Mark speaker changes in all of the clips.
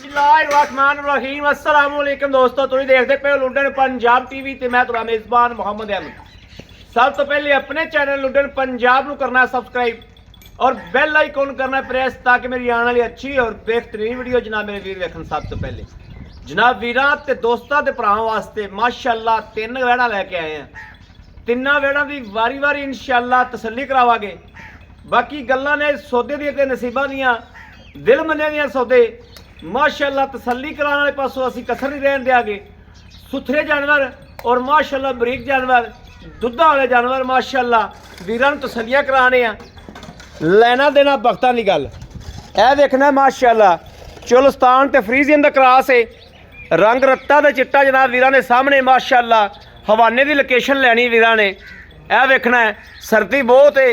Speaker 1: बिस्मिल्लाहिर्रहमानिर्रहीम अस्सलाम वालेकुम दोस्तों, तुम देखते पे लुडन पंजाब टीवी ते मैं तुम्हारा मेजबान मोहम्मद अहमद। सब तो पहले अपने चैनल लुडन पंजाब को करना सब्सक्राइब और बेल आइकॉन करना प्रेस ताकि मेरी आने वाली अच्छी और बेहतरीन वीडियो जनाब मेरे वीर देखन। सब तो पहले जनाब वीरां ते दोस्तां ते भरावां वास्ते माशाअल्लाह 3 वेड़ा लैके आए हैं। तिन्ना वेड़ा की वारी वारी इंशाअल्लाह तसल्ली करावांगे। बाकी गल्लां ने सौदे दी ते नसीबां दियां दिल मन्ने दियां सौदे माशाअल्लाह तसल्ली कराने वाले पासों असीं कसर नहीं रहन देंगे। सुथरे जानवर और माशाअल्लाह बरीक जानवर दुद्धा वाले जानवर माशाअल्लाह वीरां नूं तसल्लियां कराने आ। लेना देना वक्तां दी गल ऐ देखना माशाअल्लाह चोलस्तान ते फ्रीजियन दा क्रॉस है। रंग रत्ता ते चिट्टा जनाब वीरां दे सामने माशाअल्लाह हवाने की लोकेशन लैनी वीरां ने। यह वेखना है सर्दी बहुत है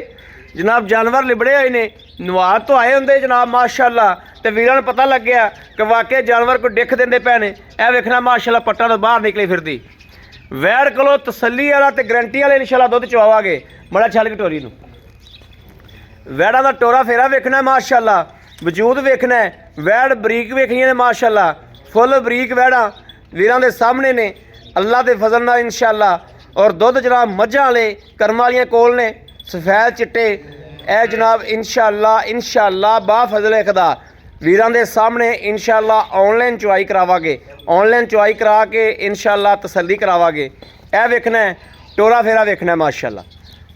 Speaker 1: जनाब, जानवर लिबड़े हुए ने नवार तो आए होंगे जनाब माशाअल्लाह, तो वीरां नूं पता लग गया कि वाकई जानवर को डिख देंदे पे ने। यह वेखना माशाअल्लाह पट्टा तो बाहर निकली फिरदी वैड़ कोलों तसल्ली वाला ते गारंटी वाले इंशाअल्लाह दुध चवावांगे। बड़ा छल कटोरी नूं वैड़ा का टोरा फेरा वेखना माशाअल्लाह, वजूद वेखना है। वैड़ बरीक वेखनियां ने माशाअल्लाह, फुल बरीक वैड़ा वीरां दे सामने ने अल्लाह के फजल नाल इंशाअल्लाह। और दुध जनाब मझां वाले कर्मां वालियां कोल ने सफेद चिट्टे ए जनाब इंशाअल्लाह इंशाअल्लाह बा फजल खुदा वीरां दे सामने इंशाअल्लाह ऑनलाइन चुवाई करावांगे। ऑनलाइन चुवाई करा के इंशाअल्लाह तसल्ली करावांगे। यह वेखना है टोरा फेरा वेखना है माशाअल्लाह,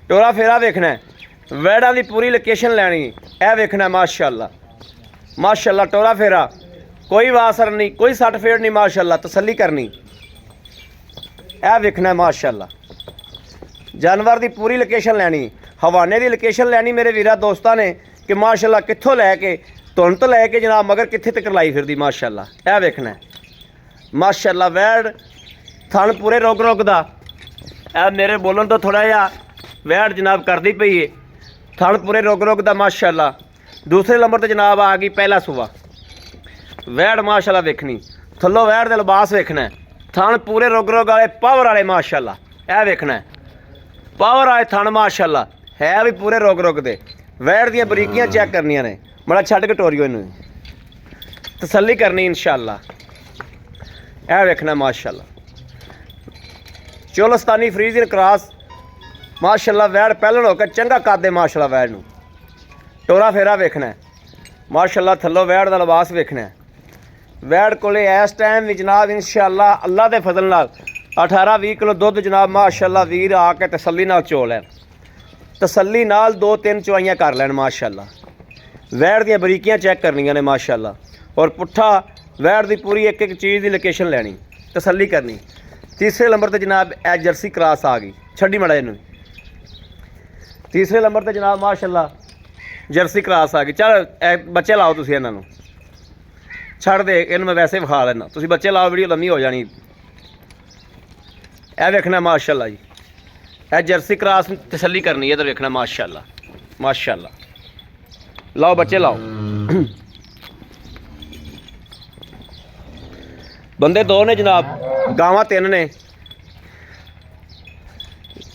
Speaker 1: टोरा फेरा वेखना है। वैड़ा की पूरी लोकेशन लैनी यह वेखना है माशाअल्लाह माशाअल्लाह। टोरा फेरा कोई वासर नहीं, कोई सट फेड़ नहीं माशाअल्लाह, तसल्ली करनी यह वेखना है माशाअल्लाह। जानवर की पूरी लोकेशन लैनी, हवाने की लोकेशन लैनी मेरे वीरा दोस्तों ने कि माशाअल्लाह कित्थों लैके धुन तो लैके जनाब मगर कित्थे तक लाई फिरदी माशाअल्लाह। यह वेखना है माशाअल्लाह। वैड़ थन पूरे रोक रोकदा यह मेरे बोलन तो थोड़ा जिहा वैड़ जनाब करदी पई है। थन पूरे रोक रोकदा माशाअल्लाह। दूसरे नंबर तो जनाब आ गई पहला सूबा वैड़ माशाअल्लाह वेखनी। थल्लों वैड़ दे लिबास वेखना है, थन पूरे रोक रोक वाले पावर वाले माशाअल्लाह। यह वेखना है पावर आए थन माशाअल्लाह, है भी पूरे रोक रोक दे। वैड़ दियां बरीकियां चेक करनियां ने, बड़ा छड्ड कटोरियो इनू तसल्ली करनी इंशाअल्लाह। यह वेखना माशाअल्लाह चोलस्तानी फ्रीजियन क्रॉस माशाअल्लाह। वैड़ पहलन होकर चंगा कर दे माशाअल्लाह। वैड़ नूं टोरा फेरा वेखना है माशाअल्लाह। थल्लों वैड़ का लिबास वेखना है। वैड़ कोले इस टाइम भी जनाब इंशाअल्लाह अल्लाह के फजल नाल 18-20 किलो दुध जनाब माशाअल्लाह वीर आके तसल्ली नाल चो लैन, तसल्ली नाल 2-3 चवाइयां कर लैन माशाअल्लाह। वैड़ दियां बरीकियां चेक करनियां ने माशाअल्लाह और पुट्ठा वैड़ की पूरी एक एक चीज़ की लोकेशन लैनी, तसल्ली करनी। तीसरे नंबर पर जनाब ए जर्सी क्रॉस आ गई, छड्डी मड़ा इनू। तीसरे नंबर पर जनाब माशाअल्लाह जर्सी क्रॉस आ गई। चल बच्चे लाओ तुसीं इन्हां नूं छड़ दे, इन्हूं मैं वैसे विखा लेना, तुसीं बच्चे लाओ वीडियो लम्मी हो जानी। यह वेखना माशाअल्लाह जी, यह जर्सी क्रॉस तसल्ली करनी है। इधर वेखना माशाअल्लाह माशाअल्लाह। लाओ बच्चे लाओ। बंदे 2 ने जनाब, गावां 3 ने,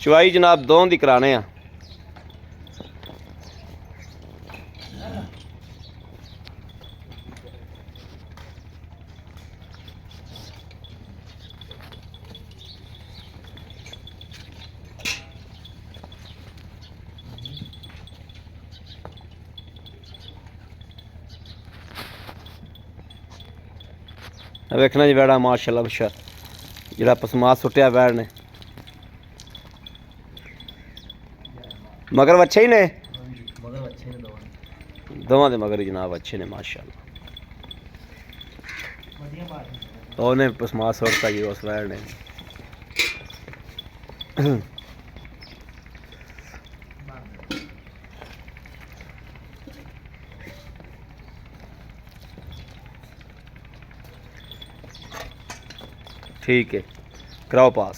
Speaker 1: चवाई जनाब 2 दी कराने आ। वेखना जी वैड़ा माशाअल्लाह बशा जिहड़ा पसमास सुट्टिया वैड़ ने। मगर अच्छे ही ने, दोवां दे मगर जनाब अच्छे ने माशाअल्लाह। उन्हें पसमास सुट्टा जी उस वैड़ ने। ठीक है कराओ पास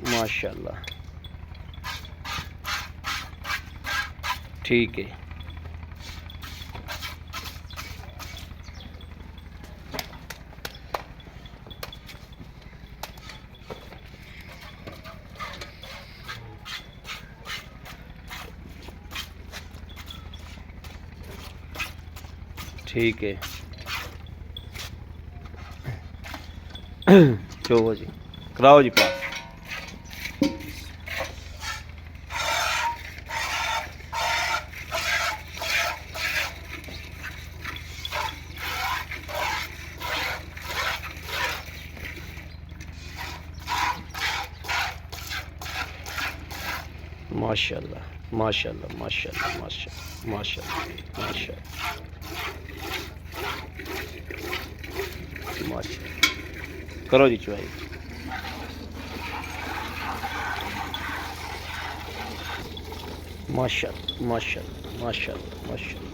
Speaker 1: माशाअल्लाह। ठीक है ठीक है। चलो जी, कराओ जी पास। माशाल्लाह माशाल्लाह माशाल्लाह माशाल्लाह माशाल्लाह माशाल्लाह माशाल्लाह। करो जी चुवाई। माशाल्लाह माशाल्लाह माशाल्लाह माशाल्लाह।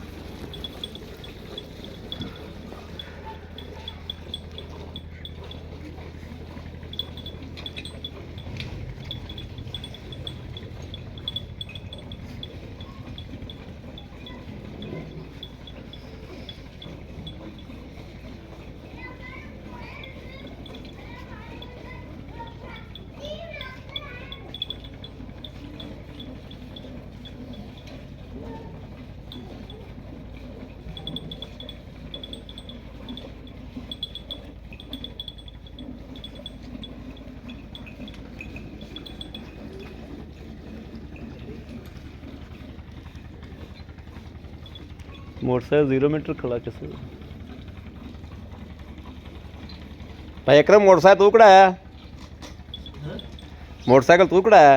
Speaker 1: मोटरसाइकिल 0 मीटर खड़ा किस भाई अकरम मोटरसाइकिल तू कढ़ाया मोटरसाइकिल तू कढ़ाया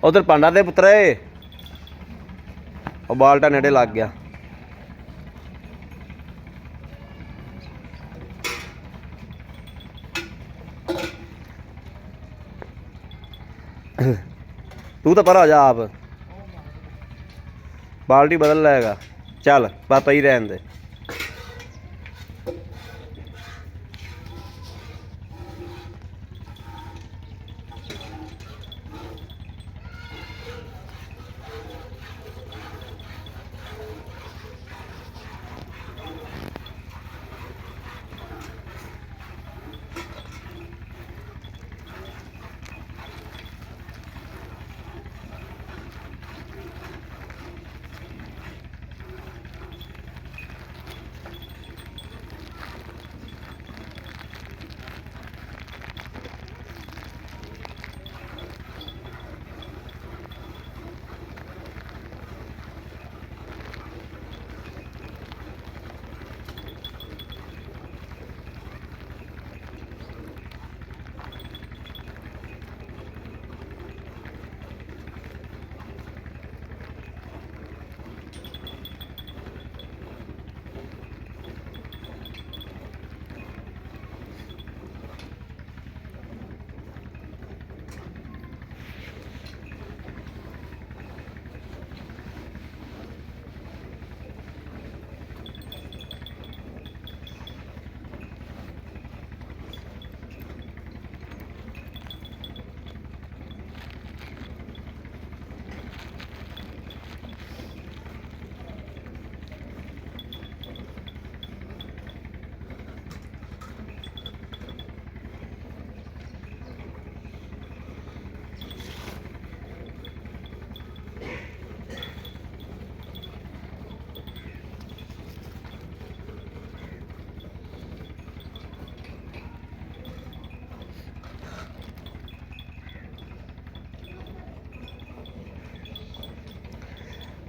Speaker 1: उधर पांडा दे पुत्रे और बाल्टा नेड़े लग गया तू तो पर आ जा आप बाल्टी बदल लेगा चल बस पई रहन दे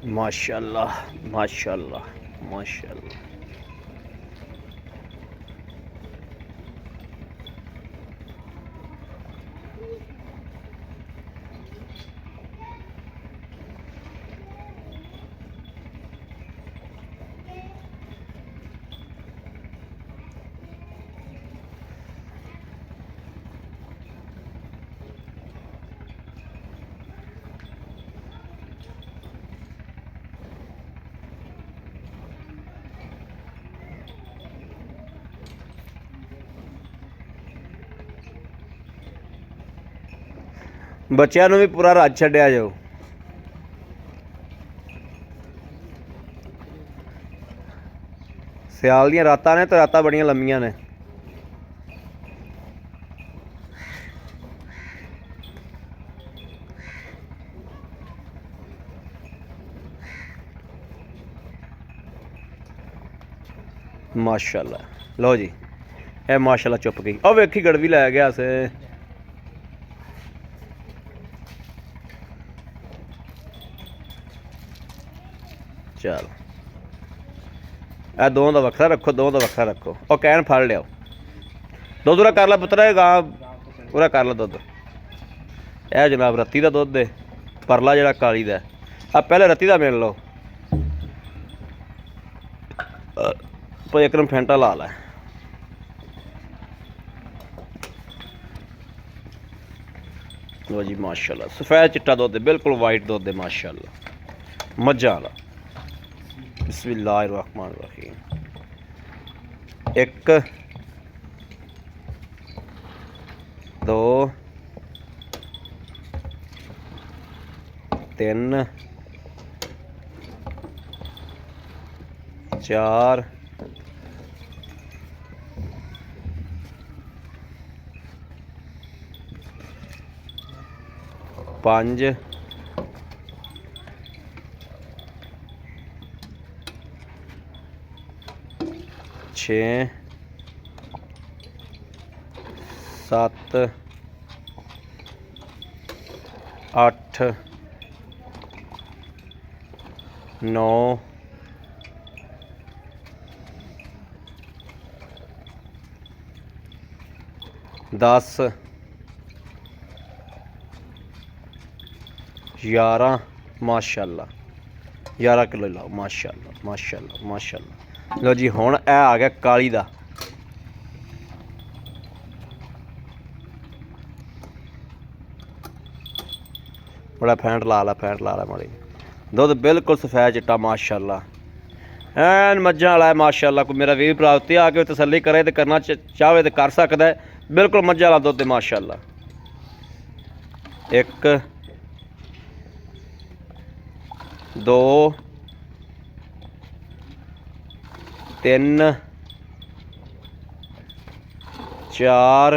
Speaker 1: माशाल्लाह माशाल्लाह माशाल्लाह। ਬੱਚਿਆਂ ਨੂੰ ਵੀ ਪੂਰਾ ਰਾਜ ਛੱਡਿਆ ਜਾਓ। ਸਿਆਲ ਦੀਆਂ ਰਾਤਾਂ ਨੇ ਤੇ ਰਾਤਾਂ ਬੜੀਆਂ ਲੰਮੀਆਂ ਨੇ। ਮਾਸ਼ਾਅੱਲਾ। ਲਓ ਜੀ ਇਹ ਮਾਸ਼ਾਅੱਲਾ ਚੁੱਪ ਗਈ। ਉਹ ਵੇਖੀ ਗੜਵੀ ਲੈ ਗਿਆ ਸੇ। चल ए दोनों का वखरा रखो, दोनों का वखरा रखो। और कैन फड़ लिया दुध उरा कर ला पुत्रा, गां उरा कर ला दुध। यह जनाब रत्ती का दुध है, परला जरा काली का। आ पहले रत्ती का मिल लो, एकदम फेंटा ला लै। लो जी माशाल्लाह सफेद चिट्टा दुध है, बिल्कुल वाइट दुध है माशाल्लाह मज्झां वाला। बिस्मिल्लाहिर्रहमानिर्रहीम। एक दो तीन चार पांच छे सत्त अठ नौ दस 11 माशाल्लाह 11 किलो लाओ माशाल्लाह माशाल्लाह माशाल्लाह। लो जी हुण ए आ गया काली दा। बड़ा फैंट ला ला माड़ी। दुध बिल्कुल सफेद चिट्टा माशाल्लाह एन मज्झां वाला है माशाल्लाह। कोई मेरा वीर भरा उत्ते आके तसल्ली करे तो करना चाहे तो कर सकता है। बिल्कुल मज्झां वाला दुध है माशाल्लाह। एक दो तीन चार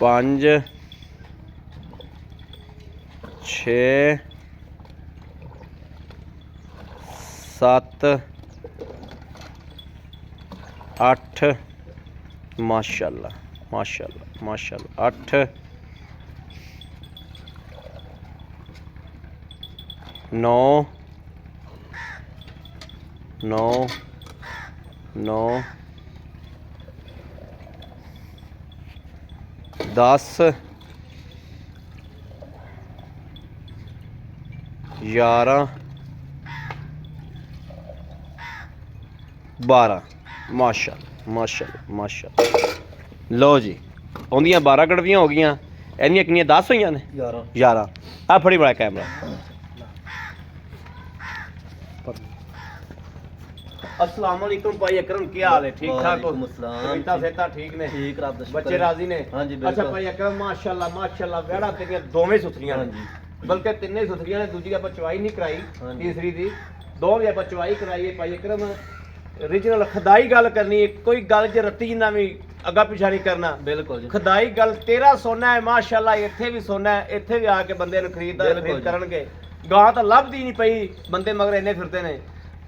Speaker 1: पांच छे सत्त अठ माशाल्लाह माशाल्लाह माशाल्लाह। अठ नौ नौ नौ 10 11 12 माशाल्लाह माशाल्लाह माशाल्लाह। लो जी उन्दियां 12 कड़वियां हो गई। इन्नियां किन्नियां 10 हुई ने 11। आ फड़ी बड़ा कैमरा। अस्सलाम वालेकुम भाई अकरम, क्या हाल है? ठीक ठाक हो? तबीयतां सेहतां ठीक ने? ठीक रब दा शुक्र, बच्चे राजी ने? हां जी बिल्कुल। अच्छा भाई अकरम माशाल्लाह माशाल्लाह वेड़ा तेरियां दोवें सुथरियां ने, बल्कि तिन्ने सुथरियां ने। दूजी आपां चवाई नहीं कराई, तीसरी दी दो भी आपां चवाई कराई है। भाई अकरम ओरिजिनल खदाई गल करनी है, कोई गल च रत्ती जिन्ना भी अग्गा पिछा नहीं करना। बिल्कुल खदाई गल। तेरा सोना है माशाल्लाह, इत्थे भी सोना है, इत्थे भी आके बंदे नूं खरीद करनगे। गां तां लभदी नहीं पई, बंदे मगर इन्ने फिरदे ने।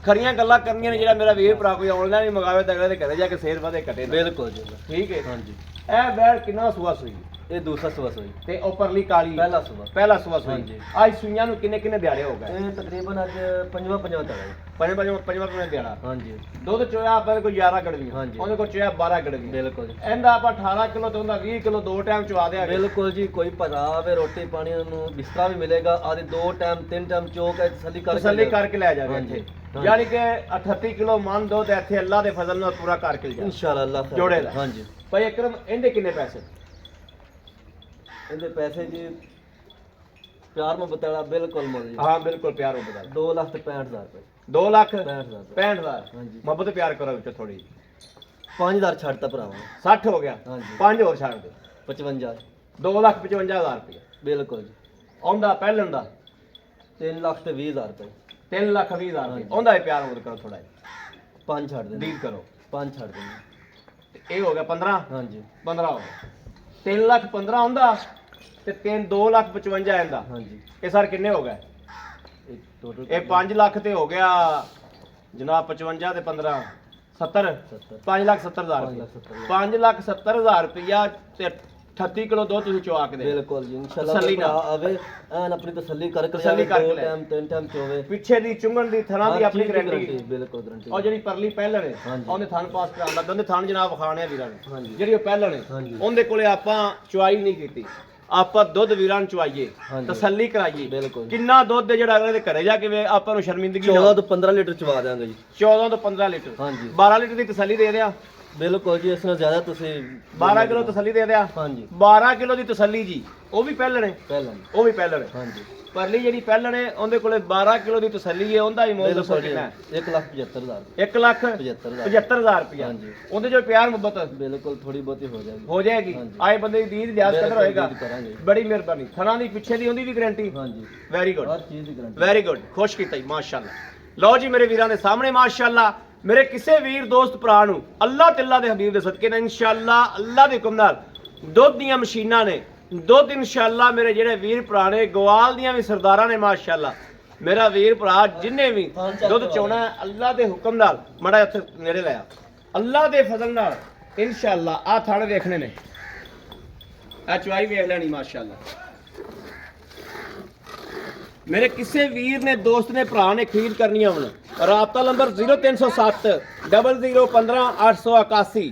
Speaker 1: खरियां गल्लां करनियां ने। जेड़ा मेरा वीर भरा कोई ऑनलाइन भी मंगावे तो अगले दे घरे जाके सेल वादे कटे। बिल्कुल जी ठीक है। हाँ जी ਇਹ ਬੈੜ ਕਿੰਨਾ ਸੂਆ ਸੂਈ
Speaker 2: ਇਹ ਦੂਸਰਾ ਸੂਆ ਸੂਈ
Speaker 1: ਤੇ ਉੱਪਰਲੀ ਕਾਲੀ
Speaker 2: ਪਹਿਲਾ ਸੂਆ
Speaker 1: ਪਹਿਲਾ ਸੂਆ ਸੂਈ
Speaker 2: ਹਾਂਜੀ।
Speaker 1: ਅੱਜ ਸੂਈਆਂ ਨੂੰ ਕਿੰਨੇ ਦਿਹਾੜੇ ਹੋ ਗਏ
Speaker 2: ਇਹ ਤਕਰੀਬਨ ਅੱਜ ਪੰਜਵਾਂ ਤੜਾ
Speaker 1: ਪੰਜਵਾਂ ਦਿਹਾੜਾ
Speaker 2: ਹਾਂਜੀ
Speaker 1: ਦੁੱਧ ਚੋਇਆ ਆਪਾਂ ਕੋਈ 11 ਗੜਵੀਆਂ
Speaker 2: ਹਾਂਜੀ।
Speaker 1: ਉਹਦੇ ਕੋਲ ਚੋਇਆ 12 ਗੜਵੀਆਂ
Speaker 2: ਬਿਲਕੁਲ ਜੀ
Speaker 1: ਇਹਦਾ ਆਪਾਂ 18 ਕਿਲੋ ਤੇ ਉਹਦਾ 20 ਕਿਲੋ ਦੋ ਟਾਈਮ ਚਵਾ ਦਿਆ
Speaker 2: ਬਿਲਕੁਲ ਜੀ ਕੋਈ ਭਰਾ ਆਵੇ ਰੋਟੀ ਪਾਣੀ ਨੂੰ ਬਿਸਤਰਾ ਵੀ ਮਿਲੇਗਾ ਆਦੇ 2 ਟਾਈਮ 3 ਟਾਈਮ ਚੋਕ ਹੈ
Speaker 1: ਤਸੱਲੀ ਕਰਕੇ ਲੈ ਜਾਵੇ
Speaker 2: ਹਾਂਜੀ।
Speaker 1: ਇੱਥੇ ਯਾਨੀ ਕਿ 38 ਕਿਲੋ ਮਨ ਦੁੱਧ ਇੱਥੇ ਅੱਲਾਹ ਦੇ ਫਜ਼ਲ ਨਾਲ ਪੂਰਾ ਕਰਕੇ ਲਿਆ
Speaker 2: ਇਨਸ਼ਾਅੱਲਾ ਅੱਲਾਹ ਖੈਰ
Speaker 1: ਜੋੜੇ
Speaker 2: ਕਰੇ।
Speaker 1: ਦਾ।
Speaker 2: ਹਾਂਜੀ
Speaker 1: ਭਾਈ ਅਕਰਮ ਇਹਦੇ ਕਿੰਨੇ ਪੈਸੇ
Speaker 2: ਇਹਦੇ ਪੈਸੇ ਜੀ ਪਿਆਰ ਮੁਹੱਬਤ ਵਾਲਾ ਬਿਲਕੁਲ ਮੁੱਲ ਜੀ
Speaker 1: ਹਾਂ ਬਿਲਕੁਲ ਪਿਆਰ ਹੋ ਬਤਾ
Speaker 2: 2,65,000 ਰੁਪਏ
Speaker 1: 2 ਲੱਖ
Speaker 2: 65,000
Speaker 1: 65000
Speaker 2: ਹਾਂਜੀ।
Speaker 1: ਮੁਹੱਬਤ ਪਿਆਰ ਕਰੋ ਵਿੱਚ ਥੋੜੀ
Speaker 2: 5,000 ਛੱਡਤਾ ਭਰਾਵਾਂ
Speaker 1: 60 ਹੋ ਗਿਆ
Speaker 2: ਹਾਂਜੀ
Speaker 1: 5 ਹੋਰ ਛੱਡ ਦੇ
Speaker 2: 55
Speaker 1: 2,55,000 ਰੁਪਏ
Speaker 2: ਬਿਲਕੁਲ ਜੀ
Speaker 1: ਆਉਂਦਾ ਪਹਿਲਣ ਦਾ
Speaker 2: 3,20,000 ਰੁਪਏ
Speaker 1: 3,20,000 ਰੁਪਏ ਆਉਂਦਾ ਹੀ ਪਿਆਰ ਹੋ ਕਰੋ ਥੋੜਾ
Speaker 2: 5 ਛੱਡ ਦੇਣਾ
Speaker 1: ਡੀਲ ਕਰੋ
Speaker 2: 5 ਛੱਡ ਦੇਣਾ
Speaker 1: ਤੇ ਇਹ ਹੋ ਗਿਆ 15
Speaker 2: ਹਾਂਜੀ
Speaker 1: 15 ਹੋ ਗਿਆ 3,15,000 ਆਉਂਦਾ ਤੇ 2,55,000 ਆਂਦਾ
Speaker 2: ਹਾਂਜੀ
Speaker 1: ਇਹ ਸਰ ਕਿੰਨੇ ਹੋ ਗਏ
Speaker 2: ਇਹ ਟੋਟਲ
Speaker 1: ਇਹ 5 ਲੱਖ ਤੇ ਹੋ ਗਿਆ ਜਨਾਬ 55 ਤੇ 15 70
Speaker 2: 70
Speaker 1: 5,70,000 5,70,000 ਰੁਪਇਆ ਤੇ 38 ਕਿਲੋ ਦੁੱਧ ਤੁਸੀਂ ਚਵਾ ਕੇ ਦੇ
Speaker 2: ਬਿਲਕੁਲ ਜੀ ਇਨਸ਼ਾਅੱਲਾ
Speaker 1: ਤਸੱਲੀ ਨਾਲ।
Speaker 2: ਆਵੇ ਐਨ ਆਪਣੀ ਤਸੱਲੀ ਕਰਕੇ
Speaker 1: ਤਸੱਲੀ ਕਰਕੇ
Speaker 2: ਦੋ
Speaker 1: ਲੈ।
Speaker 2: ਟਾਈਮ 3 ਟਾਈਮ ਚੋਵੇ
Speaker 1: ਪਿੱਛੇ ਦੀ ਚੁੰਗਣ ਦੀ ਥਣਾ ਦੀ ਆਪਣੀ ਗਾਰੰਟੀ
Speaker 2: ਬਿਲਕੁਲ ਗਾਰੰਟੀ
Speaker 1: ਉਹ ਜਿਹੜੀ ਪਰਲੀ ਪਹਿਲਣ ਹੈ
Speaker 2: ਹਾਂਜੀ।
Speaker 1: ਉਹਨੇ ਥਣ ਪਾਸ ਕਰਾਉਣ ਲੱਗਾ ਉਹਨੇ ਥਣ ਜਨਾਬ ਵਿਖਾਣੇ ਆ ਵੀਰਾਂ ਨੂੰ
Speaker 2: ਹਾਂਜੀ
Speaker 1: ਜਿਹੜੀ ਉਹ ਪਹਿਲਣ ਹੈ
Speaker 2: ਹਾਂਜੀ
Speaker 1: ਉਹਦੇ ਕੋਲੇ ਆਪਾਂ ਚੁਆਈ ਨਹੀਂ ਕੀਤੀ ਆਪਾਂ ਦੁੱਧ ਵੀਰਾਂ ਨੂੰ ਚੁਆਈਏ
Speaker 2: ਹਾਂਜੀ।
Speaker 1: ਤਸੱਲੀ ਕਰਾਈਏ
Speaker 2: ਬਿਲਕੁਲ
Speaker 1: ਕਿੰਨਾ ਦੁੱਧ ਹੈ ਜਿਹੜਾ ਅਗਲੇ ਦੇ ਘਰੇ ਜਾ ਕੇ ਆਪਾਂ ਨੂੰ ਸ਼ਰਮਿੰਦਗੀ ਨਾ
Speaker 2: 14 ਤੋਂ 15 ਲੀਟਰ ਚਵਾ ਦਿਆਂਗੇ ਜੀ
Speaker 1: 14 ਤੋਂ 15 ਲੀਟਰ
Speaker 2: ਹਾਂਜੀ
Speaker 1: 12 ਲੀਟਰ ਦੀ ਤਸੱਲੀ ਦੇ ਦਿਆ
Speaker 2: ਬਿਲਕੁਲ ਜੀ ਇਸ ਨਾਲ ਜ਼ਿਆਦਾ ਤੁਸੀਂ
Speaker 1: 12 ਕਿਲੋ ਤਸੱਲੀ ਦੇ ਦਿਆ
Speaker 2: ਹਾਂਜੀ
Speaker 1: 12 ਕਿਲੋ ਦੀ ਤਸੱਲੀ ਜੀ ਉਹ ਵੀ ਪਹਿਲਣ ਹੈ
Speaker 2: ਪਹਿਲਾਂ
Speaker 1: ਉਹ ਵੀ ਪਹਿਲਣ ਹੈ
Speaker 2: ਹਾਂਜੀ
Speaker 1: ਪਰਲੀ ਜਿਹੜੀ ਪਹਿਲਣ ਹੈ ਉਹਦੇ ਕੋਲੇ 12 ਕਿਲੋ ਦੀ ਤਸੱਲੀ ਹੈ ਉਹਦਾ ਹੀ ਮੁੱਲ ਦੱਸੋ
Speaker 2: ਬਿਲਕੁਲ ਜੀ
Speaker 1: ਕਿੰਨਾ ਹੈ
Speaker 2: 1,75,000
Speaker 1: 1,75,000
Speaker 2: 75,000
Speaker 1: ਰੁਪਇਆ
Speaker 2: ਹਾਂਜੀ।
Speaker 1: ਉਹਦੇ ਜੋ ਪਿਆਰ ਮੁਹੱਬਤ
Speaker 2: ਬਿਲਕੁਲ ਥੋੜੀ ਬਹੁਤੀ ਹੋ ਜਾਏਗੀ
Speaker 1: ਹੋ ਜਾਏਗੀ
Speaker 2: ਹਾਂਜੀ।
Speaker 1: ਆਏ ਬੰਦੇ ਦੀ ਦੀਦ ਲਿਆਜ਼ ਕਦਰ
Speaker 2: ਬਿਲਕੁਲ
Speaker 1: ਹੋਏਗਾ
Speaker 2: ਦੀਦ ਕਰਾਂਗੇ।
Speaker 1: ਬੜੀ ਮਿਹਰਬਾਨੀ ਥਣਾ ਦੀ ਪਿੱਛੇ ਦੀ ਉਹਦੀ ਵੀ ਗਾਰੰਟੀ
Speaker 2: ਹਾਂਜੀ
Speaker 1: ਵੈਰੀ ਗੁੱਡ
Speaker 2: ਹਰ ਚੀਜ਼ ਦੀ ਗਾਰੰਟੀ
Speaker 1: ਵੈਰੀ ਗੁੱਡ ਖੁਸ਼ ਕੀਤਾ ਜੀ ਮਾਸ਼ਾਅੱਲਾ ਲਓ ਜੀ ਮੇਰੇ ਵੀਰਾਂ ਦੇ ਸਾਹਮਣੇ ਮਾਸ਼ਾਅੱਲਾ ਮੇਰੇ ਕਿਸੇ ਵੀਰ ਦੋਸਤ ਭਰਾ ਨੂੰ ਅੱਲਾਹ ਤআਲਾ ਦੇ ਹਬੀਬ ਦੇ ਸਦਕੇ ਨਾਲ ਇਨਸ਼ਾਅੱਲਾ ਅੱਲਾਹ ਦੇ ਹੁਕਮ ਨਾਲ ਦੁੱਧ ਦੀਆਂ ਮਸ਼ੀਨਾਂ ਨੇ ਦੁੱਧ ਇਨਸ਼ਾਅੱਲਾ ਮੇਰੇ ਜਿਹੜੇ ਵੀਰ ਭਰਾ ਨੇ ਗਵਾਲ ਦੀਆਂ ਵੀ ਸਰਦਾਰਾਂ ਨੇ ਮਾਸ਼ਾਅੱਲਾ ਮੇਰਾ ਵੀਰ ਭਰਾ ਜਿੰਨੇ ਵੀ ਦੁੱਧ ਚੋਣਾ ਹੈ ਅੱਲਾਹ ਦੇ ਹੁਕਮ ਨਾਲ ਮੜਾ ਇੱਥੇ ਨੇੜੇ ਲਿਆ ਅੱਲਾਹ ਦੇ ਫਜ਼ਲ ਨਾਲ ਇਨਸ਼ਾਅੱਲਾ ਆ ਥਣ ਵੇਖਣੇ ਨੇ ਆ ਚਵਾਈ ਵੇਖ ਲੈਣੀ ਮਾਸ਼ਾਅੱਲਾ ਮੇਰੇ ਕਿਸੇ ਵੀਰ ਨੇ ਦੋਸਤ ਨੇ ਭਰਾ ਨੇ ਖਰੀਦ ਕਰਨੀ ਹੋਣ ਰਾਬਤਾ ਨੰਬਰ 0307 0015 881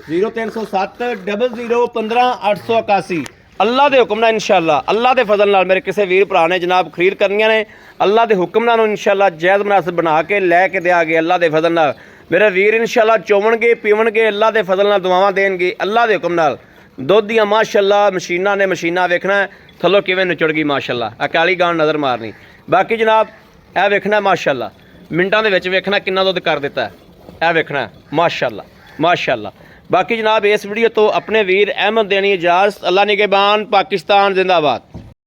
Speaker 1: 0307 0015 881 ਅੱਲਾਹ ਦੇ ਹੁਕਮ ਨਾਲ ਇਨਸ਼ਾਅੱਲਾ ਅੱਲਾਹ ਦੇ ਫਜ਼ਲ ਨਾਲ ਮੇਰੇ ਕਿਸੇ ਵੀਰ ਭਰਾ ਨੇ ਜਨਾਬ ਖਰੀਦ ਕਰਨੀਆਂ ਨੇ ਅੱਲਾਹ ਦੇ ਹੁਕਮ ਨਾਲ ਇਨਸ਼ਾਅੱਲਾ ਜਾਇਜ਼ ਮੁਨਾਸਿਬ ਬਣਾ ਕੇ ਲੈ ਕੇ ਦਿਆਂਗੇ ਅੱਲਾਹ ਦੇ ਫਜ਼ਲ ਨਾਲ ਮੇਰੇ ਵੀਰ ਇਨਸ਼ਾਅੱਲਾ ਚੋਵਣਗੇ ਪੀਵਣਗੇ ਅੱਲਾਹ ਦੇ ਫਜ਼ਲ ਨਾਲ ਦੁਆਵਾਂ ਦੇਣਗੇ ਅੱਲਾਹ ਦੇ ਹੁਕਮ ਨਾਲ ਦੁੱਧ ਦੀਆਂ ਮਾਸ਼ਾਅੱਲਾ ਮਸ਼ੀਨਾਂ ਨੇ ਮਸ਼ੀਨਾਂ ਵੇਖਣਾ ਥੱਲੋਂ ਕਿਵੇਂ ਨਿਚੜ ਗਈ ਮਾਸ਼ਾਅੱਲਾ ਅਕਾਲੀ ਗਾਣ ਨਜ਼ਰ ਮਾਰਨੀ ਬਾਕੀ ਜਨਾਬ ਇਹ ਵੇਖਣਾ ਮਾਸ਼ਾਅੱਲਾ ਮਿੰਟਾਂ ਦੇ ਵਿੱਚ ਵੇਖਣਾ ਕਿੰਨਾ ਦੁੱਧ ਕਰ ਦਿੱਤਾ ਇਹ ਵੇਖਣਾ ਮਾਸ਼ਾਅੱਲਾ ਮਾਸ਼ਾਅੱਲਾ ਬਾਕੀ ਜਨਾਬ ਇਸ ਵੀਡੀਓ ਤੋਂ ਆਪਣੇ ਵੀਰ ਅਹਿਮਦ ਦੇਣੀ ਇਜਾਜ਼ਤ ਅੱਲਾ ਨਿਗਹਿਬਾਨ ਪਾਕਿस्तान जिंदाबाद।